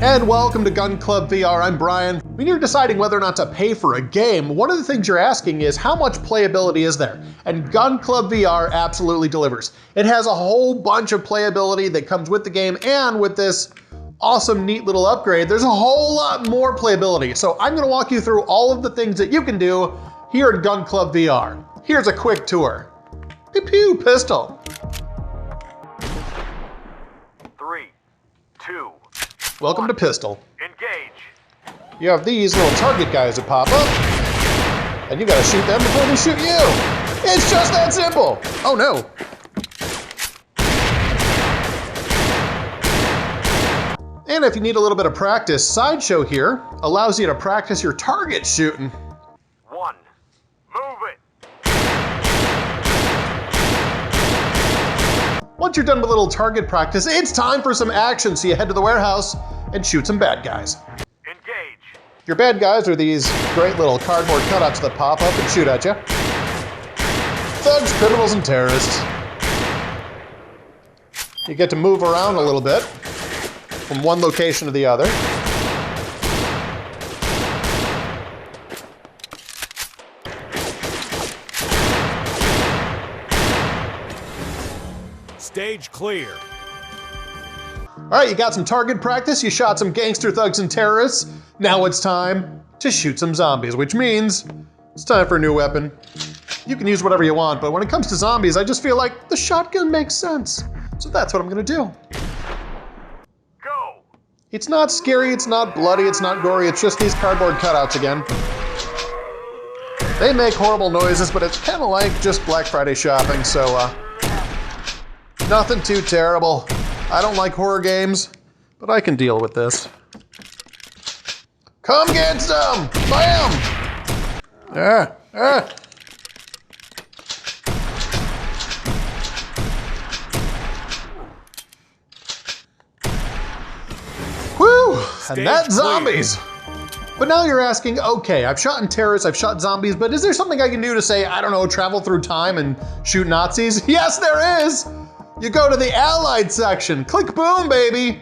And welcome to Gun Club VR, I'm Brian. When you're deciding whether or not to pay for a game, one of the things you're asking is how much playability is there? And Gun Club VR absolutely delivers. It has a whole bunch of playability that comes with the game, and with this awesome, neat little upgrade, there's a whole lot more playability. So I'm gonna walk you through all of the things that you can do here in Gun Club VR. Here's a quick tour. Pew pew, pistol. 3, 2, Welcome to pistol. engage. You have these little target guys that pop up, and you gotta shoot them before they shoot you. It's just that simple. Oh no. And if you need a little bit of practice, Sideshow here allows you to practice your target shooting. 1, move it. Once you're done with a little target practice, it's time for some action, so you head to the warehouse and shoot some bad guys. Engage. Your bad guys are these great little cardboard cutouts that pop up and shoot at you. Thugs, criminals, and terrorists. You get to move around a little bit from one location to the other. Stage clear. All right, you got some target practice, you shot some gangster thugs and terrorists. Now it's time to shoot some zombies, which means it's time for a new weapon. You can use whatever you want, but when it comes to zombies, I just feel like the shotgun makes sense. So that's what I'm gonna do. Go. It's not scary, it's not bloody, it's not gory, it's just these cardboard cutouts again. They make horrible noises, but it's kind of like just Black Friday shopping, so nothing too terrible. I don't like horror games, but I can deal with this. Come get some! Bam! Whew! And that's zombies! But now you're asking, okay, I've shot terrorists, I've shot zombies, but is there something I can do to say, I don't know, travel through time and shoot Nazis? Yes, there is! You go to the Allied section. Click boom, baby!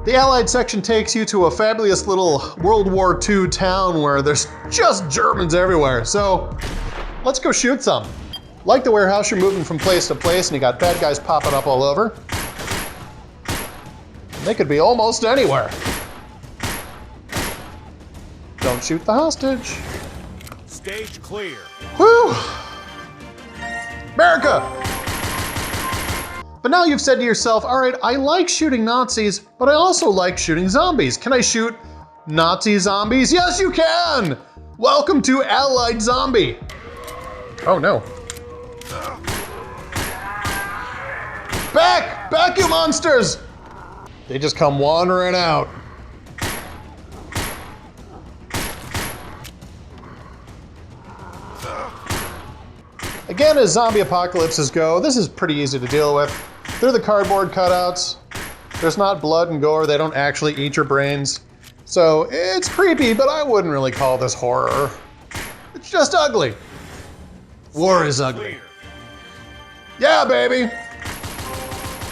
The Allied section takes you to a fabulous little World War II town where there's just Germans everywhere. So let's go shoot some. Like the warehouse, you're moving from place to place and you got bad guys popping up all over. They could be almost anywhere. Don't shoot the hostage. Stage clear. Whew! America! But now you've said to yourself, all right, I like shooting Nazis, but I also like shooting zombies. Can I shoot Nazi zombies? Yes, you can! Welcome to Allied Zombie. Oh no. Back, you monsters! They just come wandering out. Again, as zombie apocalypses go, this is pretty easy to deal with. They're the cardboard cutouts. There's not blood and gore. They don't actually eat your brains. So it's creepy, but I wouldn't really call this horror. It's just ugly. War is ugly. Yeah, baby.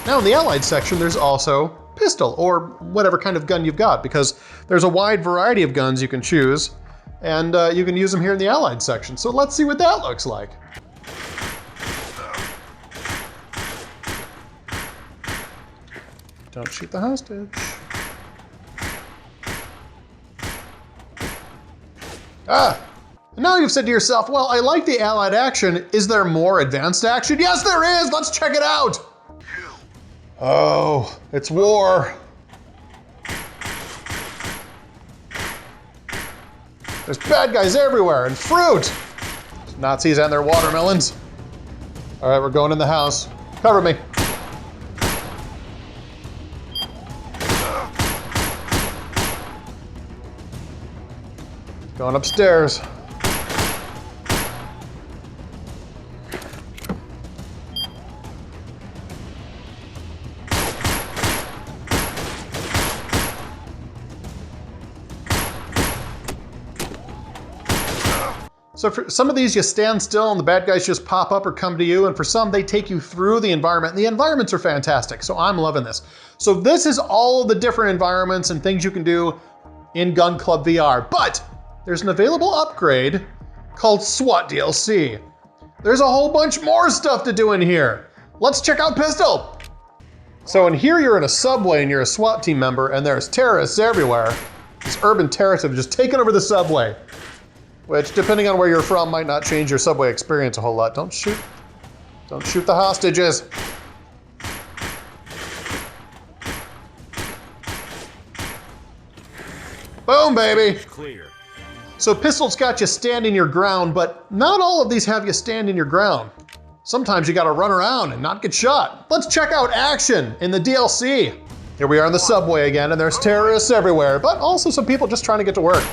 Now in the Allied section, there's also pistol, or whatever kind of gun you've got, because there's a wide variety of guns you can choose, and you can use them here in the Allied section. So let's see what that looks like. Don't shoot the hostage. And now you've said to yourself, well, I like the Allied action. Is there more advanced action? Yes, there is. Let's check it out. Oh, it's war. There's bad guys everywhere and fruit. Nazis and their watermelons. All right, we're going in the house. Cover me. Going upstairs. So for some of these, you stand still and the bad guys just pop up or come to you. And for some, they take you through the environment. And the environments are fantastic, so I'm loving this. So this is all of the different environments and things you can do in GUNCLUB VR. But there's an available upgrade called SWAT DLC. There's a whole bunch more stuff to do in here. Let's check out Pistol. So in here, you're in a subway and you're a SWAT team member and there's terrorists everywhere. These urban terrorists have just taken over the subway, which depending on where you're from might not change your subway experience a whole lot. Don't shoot the hostages. Boom, baby. Clear. So Pistol's got you standing your ground, but not all of these have you standing your ground. Sometimes you gotta run around and not get shot. Let's check out action in the DLC. Here we are in the subway again, and there's terrorists everywhere, but also some people just trying to get to work.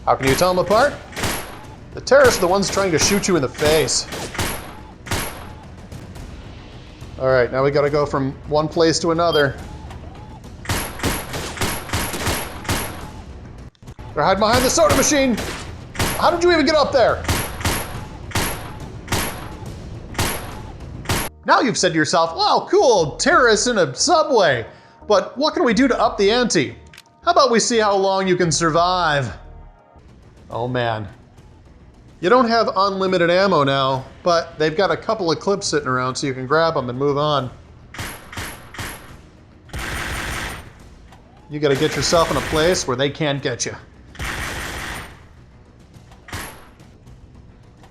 How can you tell them apart? The terrorists are the ones trying to shoot you in the face. All right, now we gotta go from one place to another. They're hiding behind the soda machine. How did you even get up there? Now you've said to yourself, wow, cool, terrorists in a subway. But what can we do to up the ante? How about we see how long you can survive? Oh man. You don't have unlimited ammo now, but they've got a couple of clips sitting around so you can grab them and move on. You gotta get yourself in a place where they can't get you.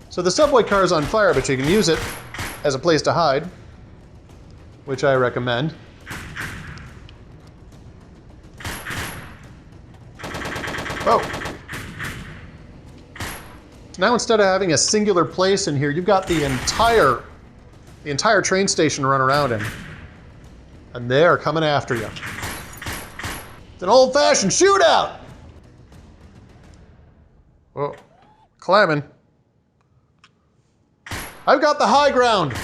So the subway car is on fire, but you can use it as a place to hide, which I recommend. Oh. Now instead of having a singular place in here, you've got the entire train station to run around in. And they are coming after you. It's an old-fashioned shootout! Oh, climbing. I've got the high ground.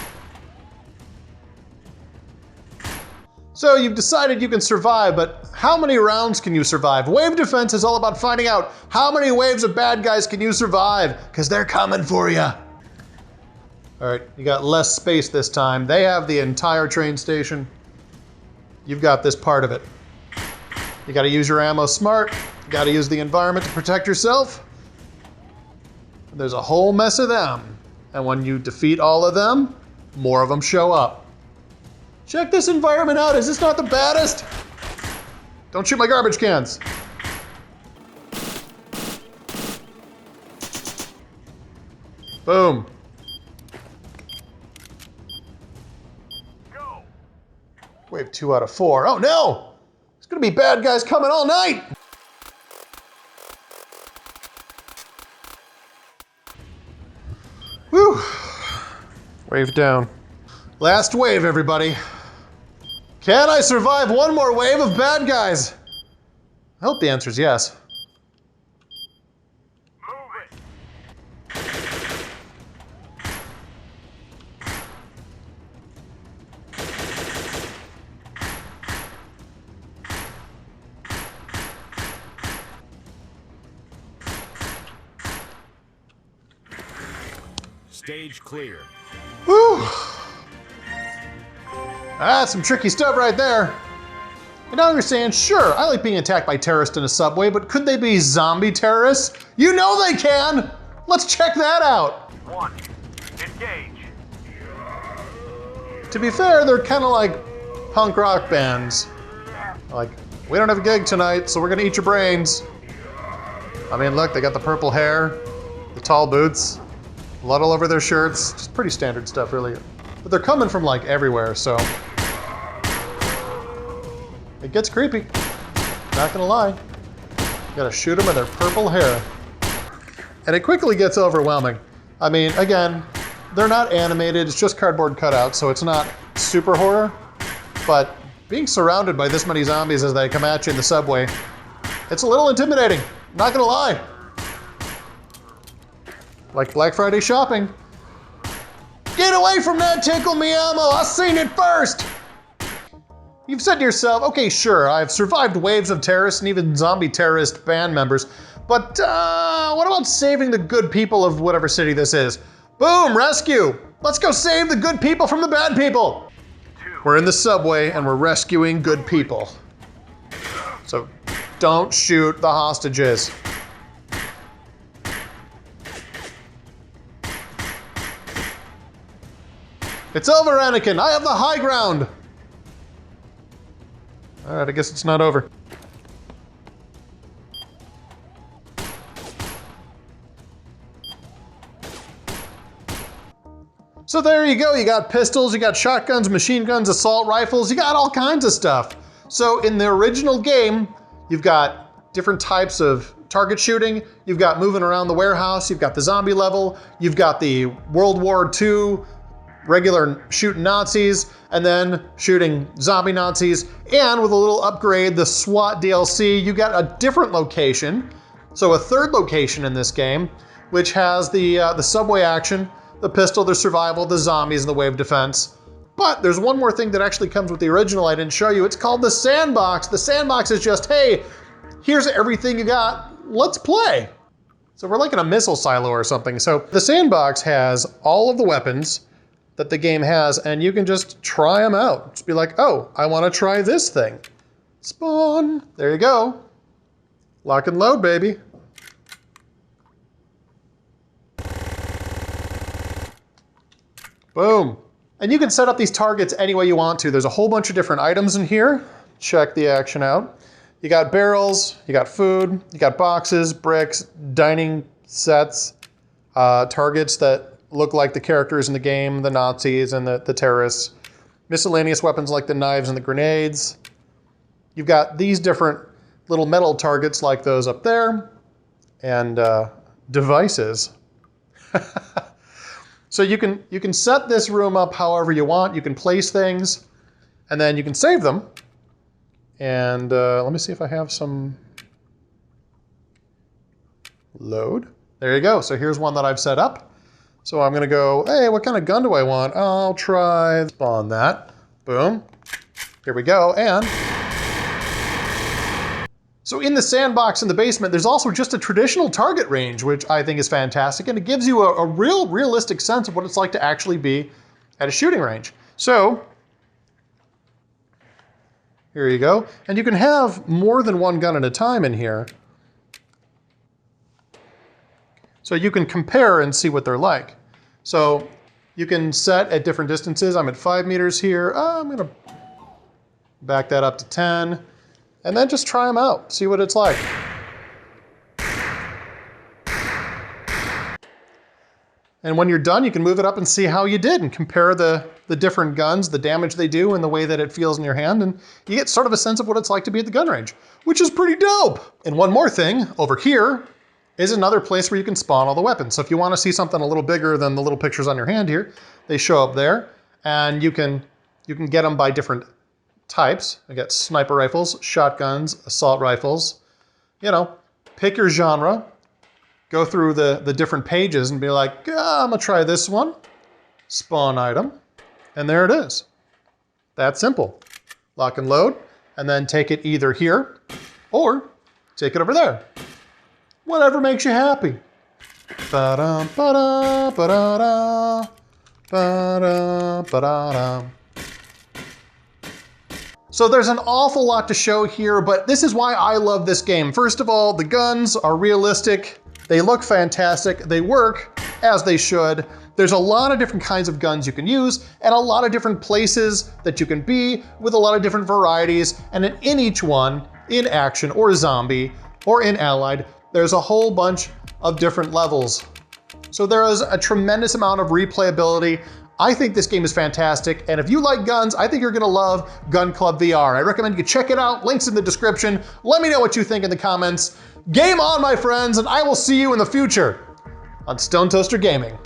So you've decided you can survive, but how many rounds can you survive? Wave defense is all about finding out how many waves of bad guys can you survive, because they're coming for you. All right, you got less space this time. They have the entire train station. You've got this part of it. You gotta use your ammo smart. You gotta use the environment to protect yourself. There's a whole mess of them. And when you defeat all of them, more of them show up. Check this environment out. Is this not the baddest? Don't shoot my garbage cans. Boom. Go. Wave 2 out of 4. Oh no! There's gonna be bad guys coming all night! Whew. Wave down. Last wave, everybody. Can I survive one more wave of bad guys? I hope the answer is yes. Move it. Stage clear. Whew. That's some tricky stuff right there. And now you're saying, sure, I like being attacked by terrorists in a subway, but could they be zombie terrorists? You know they can! Let's check that out. 1. Engage. To be fair, they're kind of like punk rock bands. Like, we don't have a gig tonight, so we're gonna eat your brains. I mean, look, they got the purple hair, the tall boots, blood all over their shirts. Just pretty standard stuff, really. But they're coming from like everywhere, so it gets creepy. Not gonna lie. You gotta shoot them with their purple hair. And it quickly gets overwhelming. I mean, again, they're not animated, it's just cardboard cutouts, so it's not super horror. But being surrounded by this many zombies as they come at you in the subway, it's a little intimidating, not gonna lie. Like Black Friday shopping. Get away from that tickle me ammo, I seen it first! You've said to yourself, okay, sure, I've survived waves of terrorists and even zombie terrorist band members, But what about saving the good people of whatever city this is? Boom, rescue. Let's go save the good people from the bad people. We're in the subway and we're rescuing good people. So don't shoot the hostages. It's over, Anakin. I have the high ground. All right, I guess it's not over. So there you go. You got pistols, you got shotguns, machine guns, assault rifles, you got all kinds of stuff. So in the original game, you've got different types of target shooting. You've got moving around the warehouse. You've got the zombie level. You've got the World War II regular shooting Nazis, and then shooting zombie Nazis. And with a little upgrade, the SWAT DLC, you got a different location. So a third location in this game, which has the subway action, the pistol, the survival, the zombies, and the wave defense. But there's one more thing that actually comes with the original I didn't show you. It's called the Sandbox. The Sandbox is just, hey, here's everything you got, let's play. So we're like in a missile silo or something. So the Sandbox has all of the weapons that the game has, and you can just try them out. Just be like, oh, I want to try this thing. Spawn. There you go. Lock and load, baby. Boom. And you can set up these targets any way you want to. There's a whole bunch of different items in here. Check the action out. You got barrels, you got food, you got boxes, bricks, dining sets, targets that look like the characters in the game, the Nazis and the terrorists, miscellaneous weapons like the knives and the grenades. You've got these different little metal targets like those up there, and devices. So you can set this room up however you want. You can place things, and then you can save them. And let me see if I have some load. There you go. So here's one that I've set up. So I'm gonna go, hey, what kind of gun do I want? I'll try spawn that. Boom. Here we go. And so in the sandbox in the basement, there's also just a traditional target range, which I think is fantastic. And it gives you a realistic sense of what it's like to actually be at a shooting range. So here you go. And you can have more than one gun at a time in here. So you can compare and see what they're like. So you can set at different distances. I'm at 5 meters here. I'm gonna back that up to 10. And then just try them out, see what it's like. And when you're done, you can move it up and see how you did and compare the different guns, the damage they do, and the way that it feels in your hand. And you get sort of a sense of what it's like to be at the gun range, which is pretty dope. And one more thing, over here is another place where you can spawn all the weapons. So if you want to see something a little bigger than the little pictures on your hand here, they show up there. And you can get them by different types. I got sniper rifles, shotguns, assault rifles. You know, pick your genre, go through the different pages and be like, I'm gonna try this one, spawn item, and there it is. That simple. Lock and load, and then take it either here or take it over there. Whatever makes you happy. Ba-da, ba-da, ba-da-da, ba-da, ba-da-da. So there's an awful lot to show here, but this is why I love this game. First of all, the guns are realistic. They look fantastic. They work as they should. There's a lot of different kinds of guns you can use and a lot of different places that you can be with a lot of different varieties. And in each one, in action or zombie or in allied, there's a whole bunch of different levels. So there is a tremendous amount of replayability. I think this game is fantastic, and if you like guns, I think you're gonna love Gun Club VR. I recommend you check it out, links in the description. Let me know what you think in the comments. Game on, my friends, and I will see you in the future on Stone Toaster Gaming.